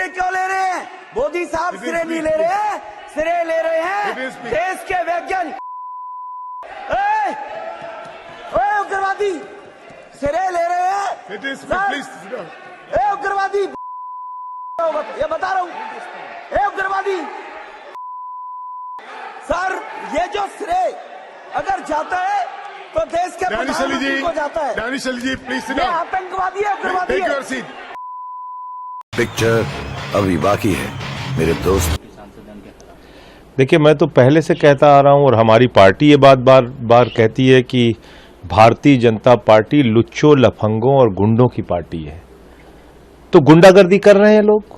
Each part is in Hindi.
सिरे क्यों ले रहे हैं? मोदी साहब सिरे नहीं ले रहे हैं, सिरे ले रहे हैं देश के वैज्ञानिक। उग्रवादी सिरे ले रहे हैं उग्रवादी, ये बता रहा हूं उग्रवादी सर। ये जो श्रेय अगर जाता है तो देश के प्रधानमंत्री को जाता है। जी प्लीज, ये आतंकवादी है, उग्रवादी है। पिक्चर अभी बाकी है मेरे दोस्त। देखिए, मैं तो पहले से कहता आ रहा हूं और हमारी पार्टी ये बात बार बार कहती है कि भारतीय जनता पार्टी लुच्चों, लफंगों और गुंडों की पार्टी है। तो गुंडागर्दी कर रहे हैं लोग।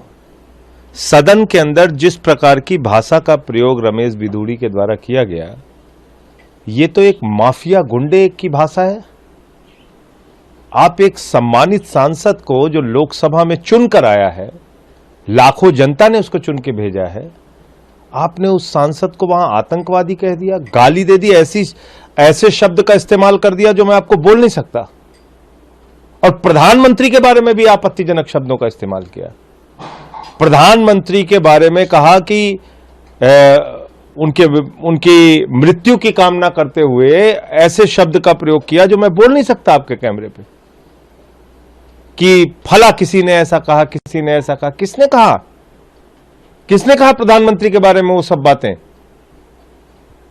सदन के अंदर जिस प्रकार की भाषा का प्रयोग रमेश बिधूड़ी के द्वारा किया गया, ये तो एक माफिया गुंडे की भाषा है। आप एक सम्मानित सांसद को जो लोकसभा में चुनकर आया है, लाखों जनता ने उसको चुन के भेजा है, आपने उस सांसद को वहां आतंकवादी कह दिया, गाली दे दी, ऐसे शब्द का इस्तेमाल कर दिया जो मैं आपको बोल नहीं सकता। और प्रधानमंत्री के बारे में भी आपत्तिजनक शब्दों का इस्तेमाल किया। प्रधानमंत्री के बारे में कहा कि उनकी मृत्यु की कामना करते हुए ऐसे शब्द का प्रयोग किया जो मैं बोल नहीं सकता आपके कैमरे पे, कि फला किसी ने ऐसा कहा, किसी ने ऐसा कहा। किसने कहा? किसने कहा प्रधानमंत्री के बारे में वो सब बातें?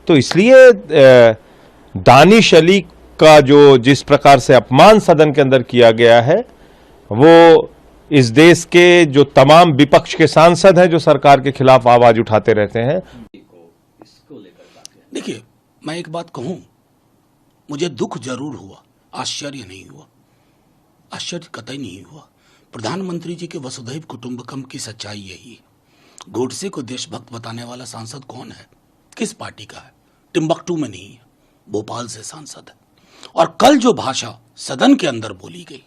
तो इसलिए दानिश अली का जो जिस प्रकार से अपमान सदन के अंदर किया गया है, वो इस देश के जो तमाम विपक्ष के सांसद हैं जो सरकार के खिलाफ आवाज उठाते रहते हैं। देखिए, मैं एक बात कहूं, मुझे दुख जरूर हुआ, आश्चर्य नहीं हुआ, आश्चर्य कतई नहीं हुआ। प्रधानमंत्री जी के वसुधैव कुटुंबकम की सच्चाई यही है। गोडसे को देशभक्त बताने वाला सांसद कौन है? किस पार्टी का है? टिम्बकटू में नहीं है, भोपाल से सांसद है। और कल जो भाषा सदन के अंदर बोली गई,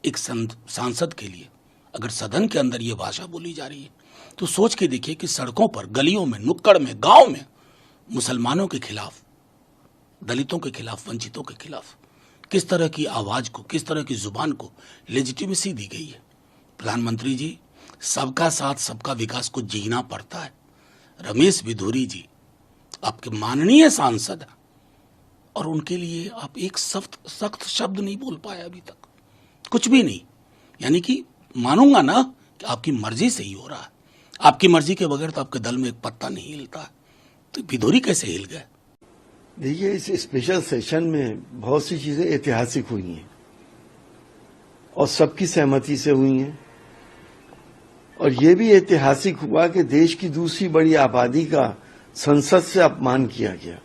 एक सांसद के लिए अगर सदन के अंदर यह भाषा बोली जा रही है तो सोच के देखिए कि सड़कों पर, गलियों में, नुक्कड़ में, गांव में मुसलमानों के खिलाफ, दलितों के खिलाफ, वंचितों के खिलाफ किस तरह की आवाज को, किस तरह की जुबान को लेजिटिमेसी दी गई है। प्रधानमंत्री जी, सबका साथ सबका विकास को जीना पड़ता है। रमेश बिधूड़ी जी आपके माननीय सांसद हैं और उनके लिए आप एक सख्त शब्द नहीं बोल पाए अभी तक, कुछ भी नहीं। यानी कि मानूंगा ना कि आपकी मर्जी से ही हो रहा है। आपकी मर्जी के बगैर तो आपके दल में एक पत्ता नहीं हिलता है। तो बिधूड़ी कैसे हिल गए? देखिए, इस स्पेशल सेशन में बहुत सी चीजें ऐतिहासिक हुई हैं और सबकी सहमति से हुई हैं। और ये भी ऐतिहासिक हुआ कि देश की दूसरी बड़ी आबादी का संसद से अपमान किया गया।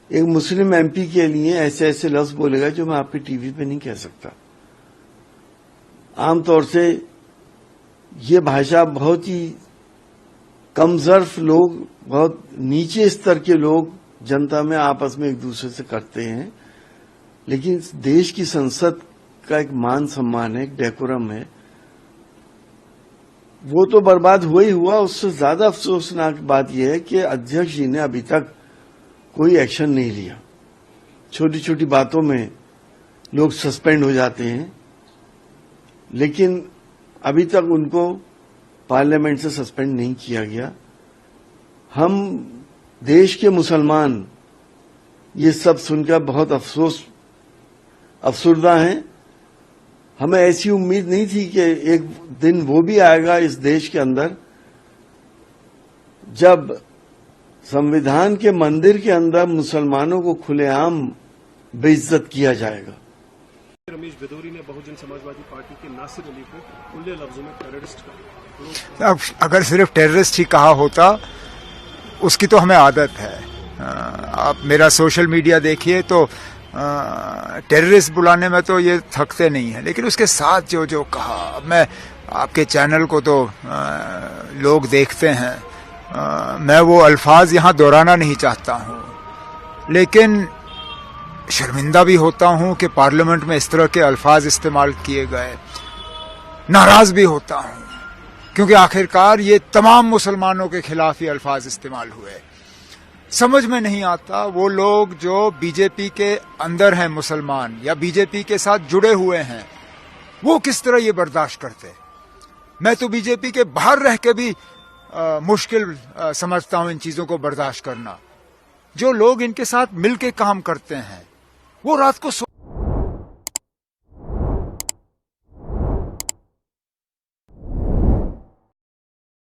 एक मुस्लिम एमपी के लिए ऐसे ऐसे लफ्ज बोलेगा जो मैं आपके टीवी पे नहीं कह सकता। आमतौर से ये भाषा बहुत ही कमजोर लोग, बहुत नीचे स्तर के लोग जनता में आपस में एक दूसरे से करते हैं। लेकिन देश की संसद का एक मान सम्मान है, एक डेकोरम है, वो तो बर्बाद हुआ ही हुआ। उससे ज्यादा अफसोसनाक बात यह है कि अध्यक्ष जी ने अभी तक कोई एक्शन नहीं लिया। छोटी छोटी बातों में लोग सस्पेंड हो जाते हैं, लेकिन अभी तक उनको पार्लियामेंट से सस्पेंड नहीं किया गया। हम देश के मुसलमान ये सब सुनकर बहुत अफसुर्दा हैं। हमें ऐसी उम्मीद नहीं थी कि एक दिन वो भी आएगा इस देश के अंदर जब संविधान के मंदिर के अंदर मुसलमानों को खुलेआम बेइज्जत किया जाएगा। रमेश बिधूड़ी ने बहुजन समाजवादी पार्टी के नासिर अली को खुले लफ्जों में टेररिस्ट कहा। अब अगर सिर्फ टेररिस्ट ही कहा होता, उसकी तो हमें आदत है। आप मेरा सोशल मीडिया देखिए तो टेररिस्ट बुलाने में तो ये थकते नहीं है। लेकिन उसके साथ जो जो कहा, अब मैं आपके चैनल को तो लोग देखते हैं, मैं वो अल्फाज यहाँ दोहराना नहीं चाहता हूँ, लेकिन शर्मिंदा भी होता हूँ कि पार्लियामेंट में इस तरह के अल्फाज इस्तेमाल किए गए। नाराज भी होता हूँ क्योंकि आखिरकार ये तमाम मुसलमानों के खिलाफ ये अल्फाज इस्तेमाल हुए। समझ में नहीं आता वो लोग जो बीजेपी के अंदर हैं मुसलमान या बीजेपी के साथ जुड़े हुए हैं, वो किस तरह ये बर्दाश्त करते। मैं तो बीजेपी के बाहर रह के भी मुश्किल समझता हूं इन चीजों को बर्दाश्त करना। जो लोग इनके साथ मिलके काम करते हैं वो रात को